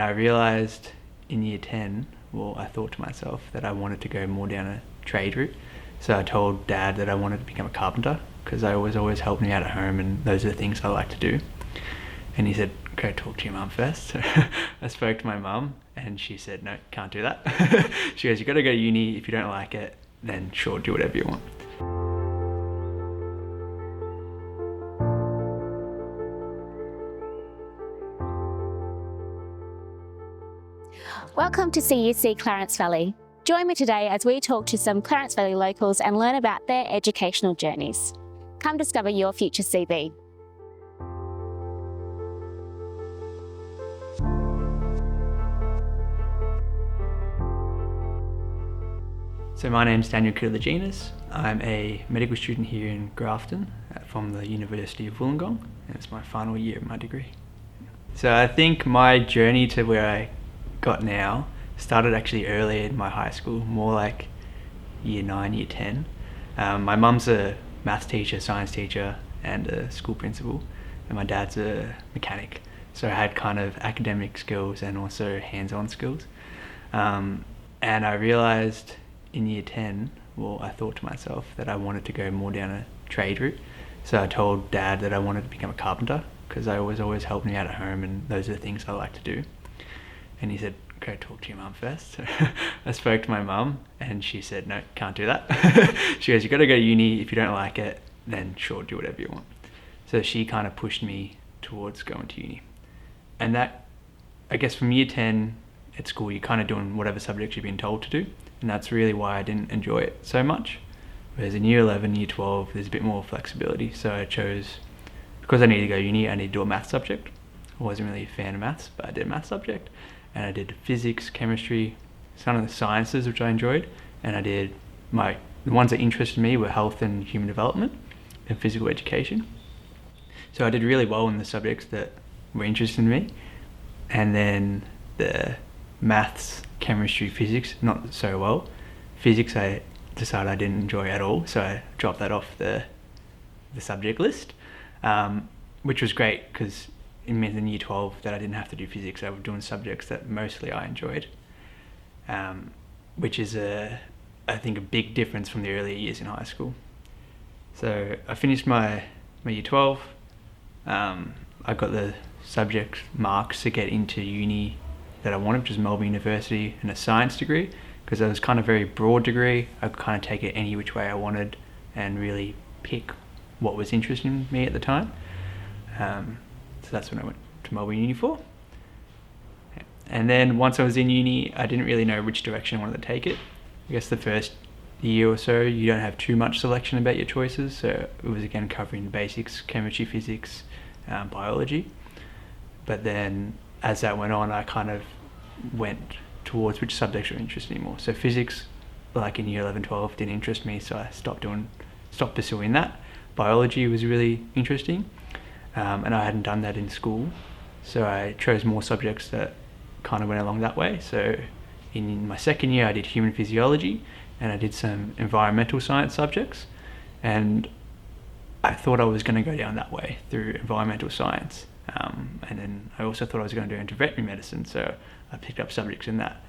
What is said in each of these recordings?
I realised in year 10, well, I thought to myself that I wanted to go more down a trade route. So I told Dad that I wanted to become a carpenter because I was always helping me out at home and those are the things I like to do. And he said, go talk to your mum first. So I spoke to my mum and she said, no, can't do that. She goes, you've got to go to uni. If you don't like it, then sure, do whatever you want. Welcome to CUC Clarence Valley. Join me today as we talk to some Clarence Valley locals and learn about their educational journeys. Come discover your future CV. So my name's Koutoulogenis. I'm a medical student here in Grafton from the University of Wollongong, and it's my final year of my degree. So I think my journey to where I got now started actually earlier in my high school, more like year 9, year 10. My mum's a maths teacher, science teacher, and a school principal, and my dad's a mechanic. So I had kind of academic skills and also hands-on skills. And I realised in year 10, well, I thought to myself that I wanted to go more down a trade route. So I told Dad that I wanted to become a carpenter because I was always helping me out at home and those are the things I like to do. And he said, go talk to your mum first. So I spoke to my mum and she said, no, can't do that. She goes, you've got to go to uni. If you don't like it, then sure, do whatever you want. So she kind of pushed me towards going to uni. And that, I guess from year 10 at school, you're kind of doing whatever subjects you've been told to do. And that's really why I didn't enjoy it so much. Whereas in year 11, year 12, there's a bit more flexibility. So I chose, because I needed to go to uni, I needed to do a maths subject. I wasn't really a fan of maths, but I did a maths subject. And I did physics, chemistry, some of the sciences which I enjoyed. And I did the ones that interested me were health and human development and physical education. So I did really well in the subjects that were interested in me. And then the maths, chemistry, physics, not so well. Physics I decided I didn't enjoy at all, so I dropped that off the subject list, which was great because it meant in year 12 that I didn't have to do physics. I was doing subjects that mostly I enjoyed, which is I think a big difference from the earlier years in high school. So I finished my year 12. I got the subject marks to get into uni that I wanted, which was Melbourne University, and a science degree, because it was kind of a very broad degree. I could kind of take it any which way I wanted and really pick what was interesting me at the time. So that's what I went to Melbourne Uni for. And then once I was in uni, I didn't really know which direction I wanted to take it. I guess the first year or so, you don't have too much selection about your choices. So it was again covering the basics, chemistry, physics, biology. But then as that went on, I kind of went towards which subjects were interesting me more. So physics, like in year 11, 12, didn't interest me, so I stopped pursuing that. Biology was really interesting, and I hadn't done that in school, so I chose more subjects that kind of went along that way. So in my second year, I did human physiology, and I did some environmental science subjects, and I thought I was going to go down that way through environmental science. And then I also thought I was going to go into veterinary medicine, so I picked up subjects in that.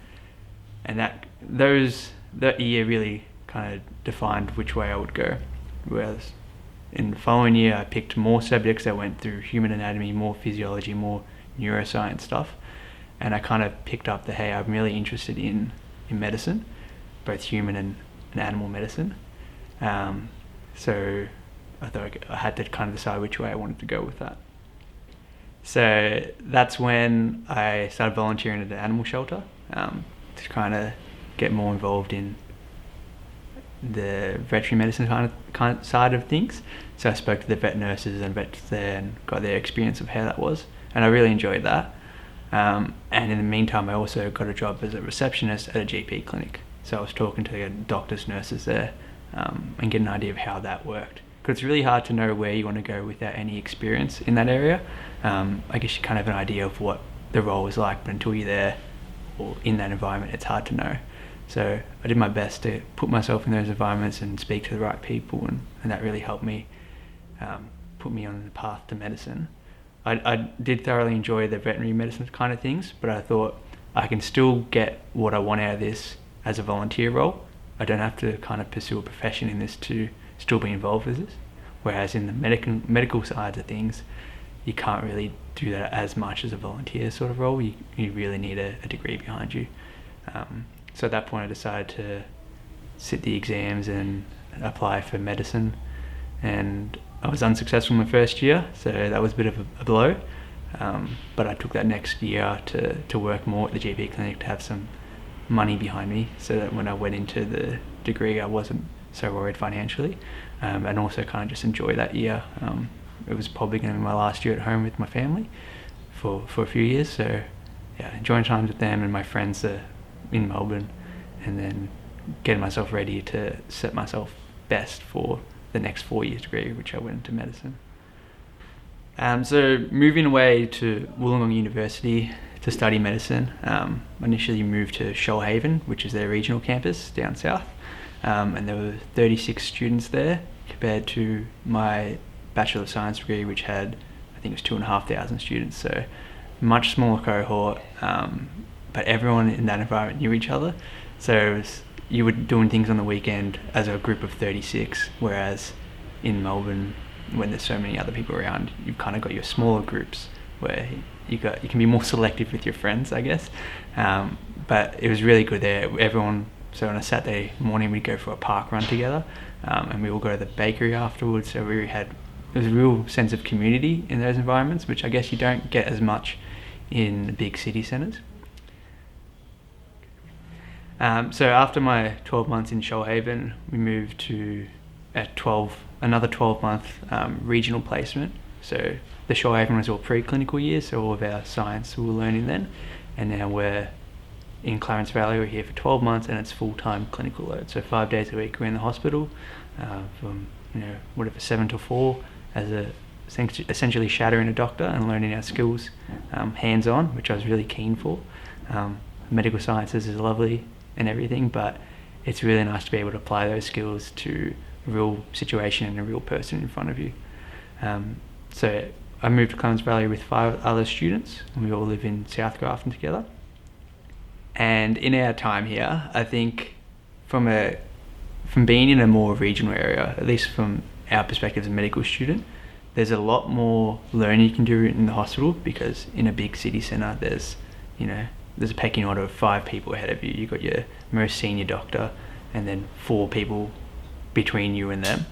And that year really kind of defined which way I would go. Whereas in the following year, I picked more subjects that went through human anatomy, more physiology, more neuroscience stuff. And I kind of picked up hey, I'm really interested in medicine, both human and animal medicine. So I thought I had to kind of decide which way I wanted to go with that. So that's when I started volunteering at an animal shelter to kind of get more involved in the veterinary medicine kind of side of things. So I spoke to the vet nurses and vets there and got their experience of how that was, and I really enjoyed that. And in the meantime, I also got a job as a receptionist at a GP clinic. So I was talking to the doctors, nurses there, and getting an idea of how that worked. Because it's really hard to know where you want to go without any experience in that area. I guess you kind of have an idea of what the role is like, but until you're there or in that environment, it's hard to know. So I did my best to put myself in those environments and speak to the right people, and that really helped me put me on the path to medicine. I did thoroughly enjoy the veterinary medicine kind of things, but I thought I can still get what I want out of this as a volunteer role. I don't have to kind of pursue a profession in this to still be involved with this. Whereas in the medical side of things, you can't really do that as much as a volunteer sort of role. You really need a degree behind you. So at that point I decided to sit the exams and apply for medicine, and I was unsuccessful in my first year, so that was a bit of a blow. But I took that next year to work more at the GP clinic to have some money behind me, so that when I went into the degree I wasn't so worried financially, and also kind of just enjoy that year. It was probably going to be my last year at home with my family for a few years, so yeah, enjoying times with them and my friends in Melbourne, and then getting myself ready to set myself best for the next 4 years degree, which I went into medicine. So moving away to Wollongong University to study medicine, I initially moved to Shoalhaven, which is their regional campus down south, and there were 36 students there compared to my Bachelor of Science degree, which had, I think it was 2,500 students, so much smaller cohort, but everyone in that environment knew each other, so you were doing things on the weekend as a group of 36, whereas in Melbourne, when there's so many other people around, you've kind of got your smaller groups where you can be more selective with your friends, I guess. But it was really good there. So on a Saturday morning we'd go for a park run together, and we all go to the bakery afterwards. So there was a real sense of community in those environments, which I guess you don't get as much in big city centres. So after my 12 months in Shoalhaven, we moved to another 12-month regional placement. So the Shoalhaven was all preclinical years, so all of our science we were learning then, and now we're in Clarence Valley. We're here for 12 months, and it's full-time clinical load. So 5 days a week we're in the hospital, from 7 to 4, essentially shadowing a doctor and learning our skills hands-on, which I was really keen for. Medical sciences is lovely and everything, but it's really nice to be able to apply those skills to a real situation and a real person in front of you. So I moved to Clarence Valley with 5 other students, and we all live in South Grafton together. And in our time here, I think from being in a more regional area, at least from our perspective as a medical student, there's a lot more learning you can do in the hospital, because in a big city centre there's a pecking order of 5 people ahead of you. You've got your most senior doctor and then 4 people between you and them.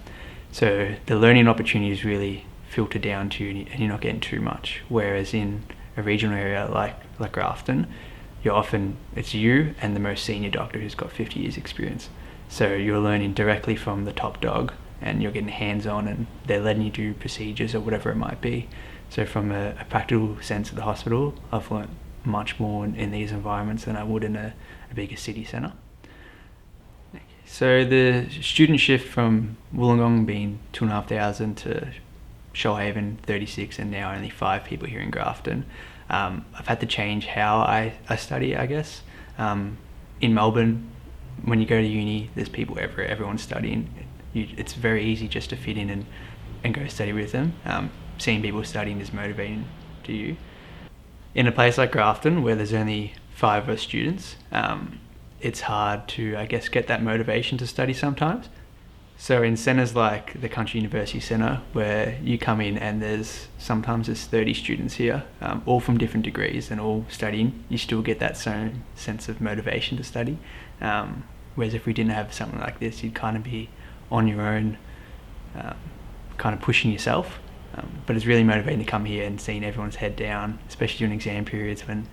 So the learning opportunities really filter down to you, and you're not getting too much. Whereas in a regional area like Grafton, it's you and the most senior doctor who's got 50 years experience. So you're learning directly from the top dog, and you're getting hands-on, and they're letting you do procedures or whatever it might be. So from a practical sense at the hospital, I've learnt much more in these environments than I would in a bigger city centre. So the student shift from Wollongong being 2,500 to Shoalhaven 36, and now only 5 people here in Grafton, I've had to change how I study, I guess. In Melbourne, when you go to uni, there's people everywhere, everyone's studying. It's very easy just to fit in and go study with them. Seeing people studying is motivating to you. In a place like Grafton, where there's only 5 of us students, it's hard to, I guess, get that motivation to study sometimes. So in centres like the Country University Centre, where you come in and sometimes there's 30 students here, all from different degrees and all studying, you still get that same sense of motivation to study. Whereas if we didn't have something like this, you'd kind of be on your own, kind of pushing yourself. But it's really motivating to come here and seeing everyone's head down, especially during exam periods when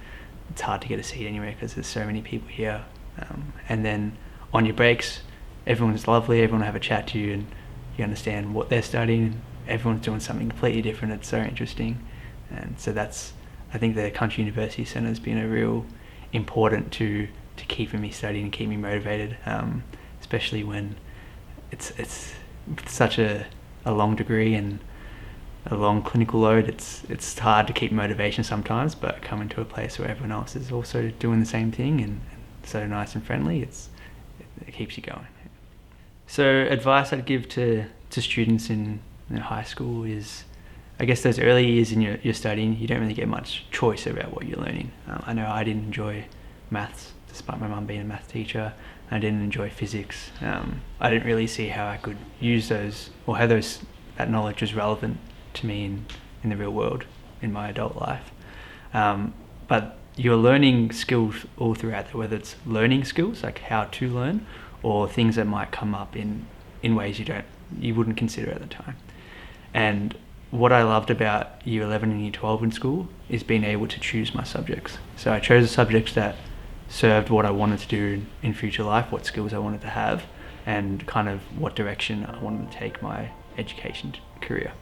it's hard to get a seat anywhere because there's so many people here. And then on your breaks, everyone's lovely, everyone will have a chat to you, and you understand what they're studying, and everyone's doing something completely different. It's so interesting. And so I think the Country University Centre has been a real important to keeping me studying and keep me motivated, especially when it's such a long degree and a long clinical load. It's hard to keep motivation sometimes, but coming to a place where everyone else is also doing the same thing and so nice and friendly, it keeps you going. So advice I'd give to students in high school is I guess those early years in your studying, you don't really get much choice about what you're learning. I know I didn't enjoy maths, despite my mum being a math teacher. I didn't enjoy physics. I didn't really see how I could use those, or how that knowledge was relevant to me in the real world, in my adult life. But you're learning skills all throughout, whether it's learning skills, like how to learn, or things that might come up in ways you wouldn't consider at the time. And what I loved about year 11 and year 12 in school is being able to choose my subjects. So I chose the subjects that served what I wanted to do in future life, what skills I wanted to have, and kind of what direction I wanted to take my education career.